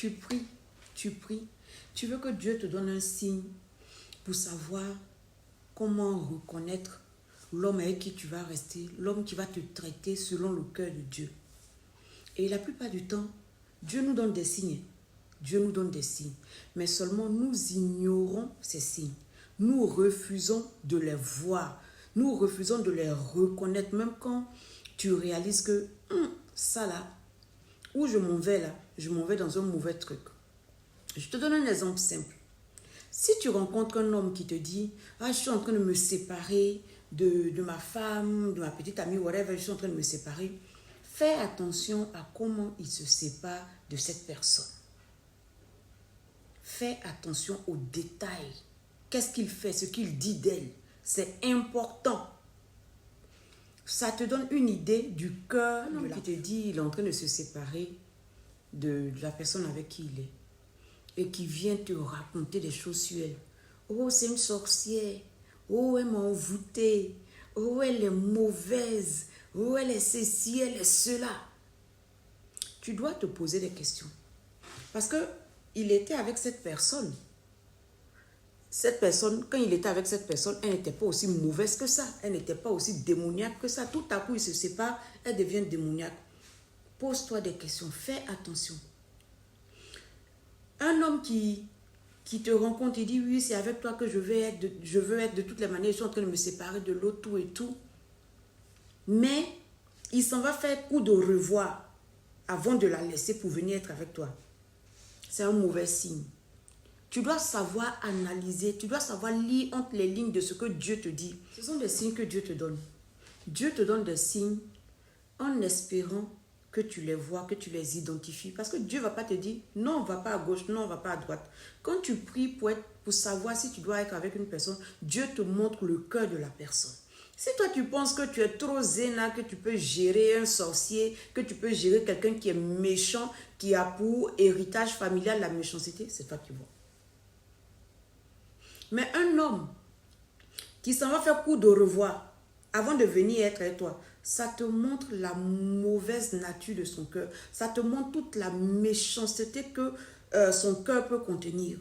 tu pries, tu pries. Tu veux que Dieu te donne un signe pour savoir comment reconnaître l'homme avec qui tu vas rester, l'homme qui va te traiter selon le cœur de Dieu. Et la plupart du temps, Dieu nous donne des signes. Dieu nous donne des signes. Mais seulement nous ignorons ces signes. Nous refusons de les voir. Nous refusons de les reconnaître. Même quand tu réalises que ça là, où je m'en vais là, je m'en vais dans un mauvais truc. Je te donne un exemple simple. Si tu rencontres un homme qui te dit « Ah, je suis en train de me séparer de ma femme, de ma petite amie, whatever, je suis en train de me séparer », fais attention à comment il se sépare de cette personne. Fais attention aux détails. Qu'est-ce qu'il fait, ce qu'il dit d'elle. C'est important. Ça te donne une idée du cœur. Un homme qui te dit il est en train de se séparer de la personne avec qui il est. Et qui vient te raconter des choses sur elle. Oh, c'est une sorcière. Oh, elle m'a envoûtée. Oh, elle est mauvaise. Oh, elle est ceci, elle est cela. Tu dois te poser des questions. Parce que il était avec cette personne. Cette personne, quand il était avec cette personne, elle n'était pas aussi mauvaise que ça. Elle n'était pas aussi démoniaque que ça. Tout à coup, il se sépare, elle devient démoniaque. Pose-toi des questions. Fais attention. Un homme qui te rencontre et dit oui, c'est avec toi que je veux être de toutes les manières, je suis en train de me séparer de l'autre, tout et tout. Mais il s'en va faire coup de revoir avant de la laisser pour venir être avec toi. C'est un mauvais signe. Tu dois savoir analyser, tu dois savoir lire entre les lignes de ce que Dieu te dit. Ce sont des signes que Dieu te donne. Dieu te donne des signes en espérant que tu les vois, que tu les identifies. Parce que Dieu ne va pas te dire, non, on ne va pas à gauche, non, on ne va pas à droite. Quand tu pries pour savoir si tu dois être avec une personne, Dieu te montre le cœur de la personne. Si toi, tu penses que tu es trop zéna, que tu peux gérer un sorcier, que tu peux gérer quelqu'un qui est méchant, qui a pour héritage familial la méchanceté, c'est toi qui vois. Mais un homme qui s'en va faire coup de revoir avant de venir être avec toi, ça te montre la mauvaise nature de son cœur. Ça te montre toute la méchanceté que son cœur peut contenir.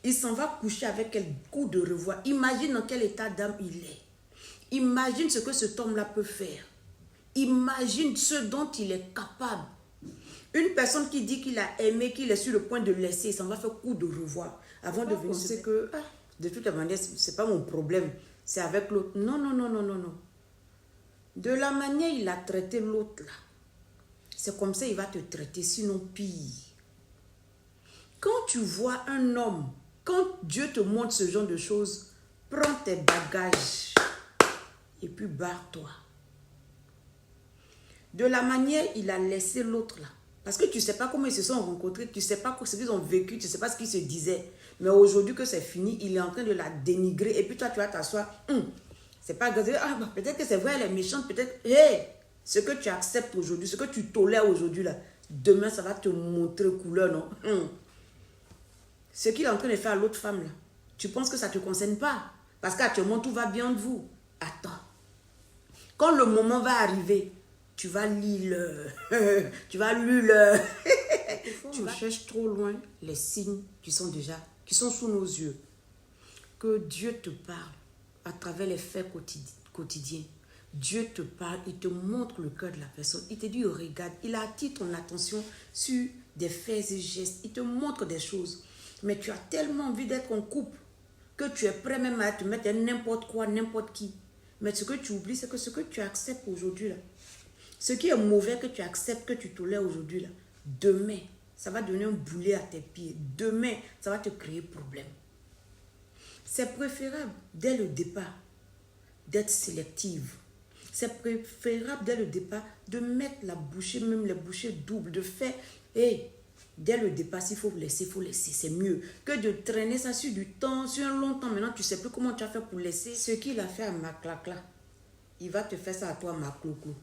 Il s'en va coucher avec quel coup de revoir. Imagine dans quel état d'âme il est. Imagine ce que cet homme-là peut faire. Imagine ce dont il est capable. Une personne qui dit qu'il a aimé, qu'il est sur le point de laisser, il s'en va faire coup de revoir. Avant de venir, penser que de toute manière, ce n'est pas mon problème. C'est avec l'autre. Non, non, non, non, non, non. De la manière il a traité l'autre là, c'est comme ça il va te traiter, sinon pire. Quand tu vois un homme, quand Dieu te montre ce genre de choses, prends tes bagages et puis barre-toi. De la manière il a laissé l'autre là, parce que tu ne sais pas comment ils se sont rencontrés, tu ne sais pas ce qu'ils ont vécu, tu ne sais pas ce qu'ils se disaient. Mais aujourd'hui que c'est fini, il est en train de la dénigrer et puis toi tu vas t'asseoir. C'est pas grave. Peut-être que c'est vrai, elle est méchante, peut-être. Ce que tu acceptes aujourd'hui, ce que tu tolères aujourd'hui, là, demain, ça va te montrer couleur, non? Ce qu'il est en train de faire à l'autre femme, là, tu penses que ça ne te concerne pas. Parce qu'actuellement, tout va bien de vous. Attends. Quand le moment va arriver, tu vas lire tu vas lire tu cherches trop loin les signes qui sont sous nos yeux. Que Dieu te parle à travers les faits quotidiens. Dieu te parle, il te montre le cœur de la personne. Il te dit, regarde, il attire ton attention sur des faits et gestes. Il te montre des choses. Mais tu as tellement envie d'être en couple que tu es prêt même à te mettre n'importe quoi, n'importe qui. Mais ce que tu oublies, c'est que ce que tu acceptes aujourd'hui, là, ce qui est mauvais que tu acceptes, que tu tolères aujourd'hui, là, demain, ça va donner un boulet à tes pieds. Demain, ça va te créer problème. C'est préférable, dès le départ, d'être sélective. C'est préférable, dès le départ, de mettre la bouchée, même les bouchées doubles, de faire, dès le départ, s'il faut laisser, c'est mieux. Que de traîner ça sur du temps, sur un long temps. Maintenant, tu ne sais plus comment tu as fait pour laisser. Ce qu'il a fait à Maclacla, il va te faire ça à toi, Macloclo.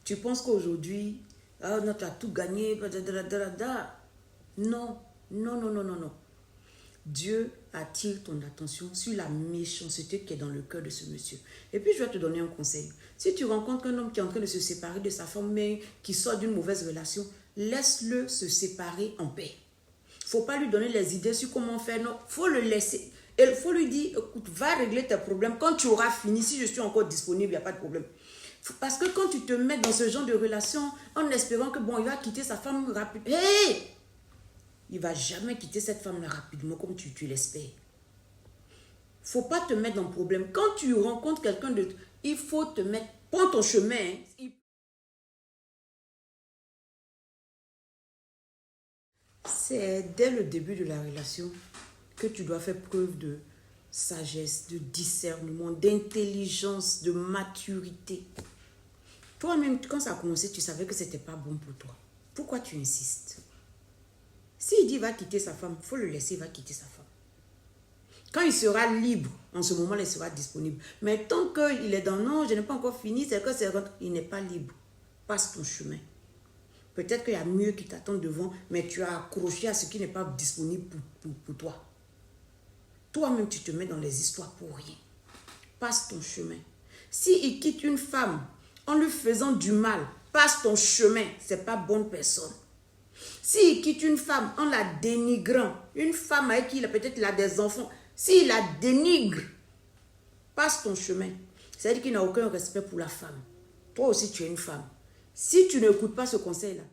Tu penses qu'aujourd'hui, non, tu as tout gagné, non, non, non, non, non, non. Dieu attire ton attention sur la méchanceté qui est dans le cœur de ce monsieur. Et puis, je vais te donner un conseil. Si tu rencontres un homme qui est en train de se séparer de sa femme, mais qui sort d'une mauvaise relation, laisse-le se séparer en paix. Il ne faut pas lui donner les idées sur comment faire. Non, il faut le laisser. Il faut lui dire, écoute, va régler tes problèmes. Quand tu auras fini, si je suis encore disponible, il n'y a pas de problème. Parce que quand tu te mets dans ce genre de relation, en espérant que bon, il va quitter sa femme rapidement. Hey! Il ne va jamais quitter cette femme-là rapidement comme tu l'espères. Il ne faut pas te mettre dans le problème. Quand tu rencontres quelqu'un de... Il faut te mettre... Prends ton chemin. C'est dès le début de la relation que tu dois faire preuve de sagesse, de discernement, d'intelligence, de maturité. Toi-même, quand ça a commencé, tu savais que ce n'était pas bon pour toi. Pourquoi tu insistes? S'il dit qu'il va quitter sa femme, il faut le laisser, il va quitter sa femme. Quand il sera libre, en ce moment-là, il sera disponible. Mais tant qu'il est dans non, je n'ai pas encore fini, c'est que c'est... Il n'est pas libre. Passe ton chemin. Peut-être qu'il y a mieux qui t'attend devant, mais tu as accroché à ce qui n'est pas disponible pour toi. Toi-même, tu te mets dans les histoires pour rien. Passe ton chemin. S'il quitte une femme en lui faisant du mal, passe ton chemin. Ce n'est pas bonne personne. S'il quitte une femme en la dénigrant, une femme avec qui peut-être il a des enfants, s'il la dénigre, passe ton chemin. C'est-à-dire qu'il n'a aucun respect pour la femme. Toi aussi, tu es une femme. Si tu n'écoutes pas ce conseil-là,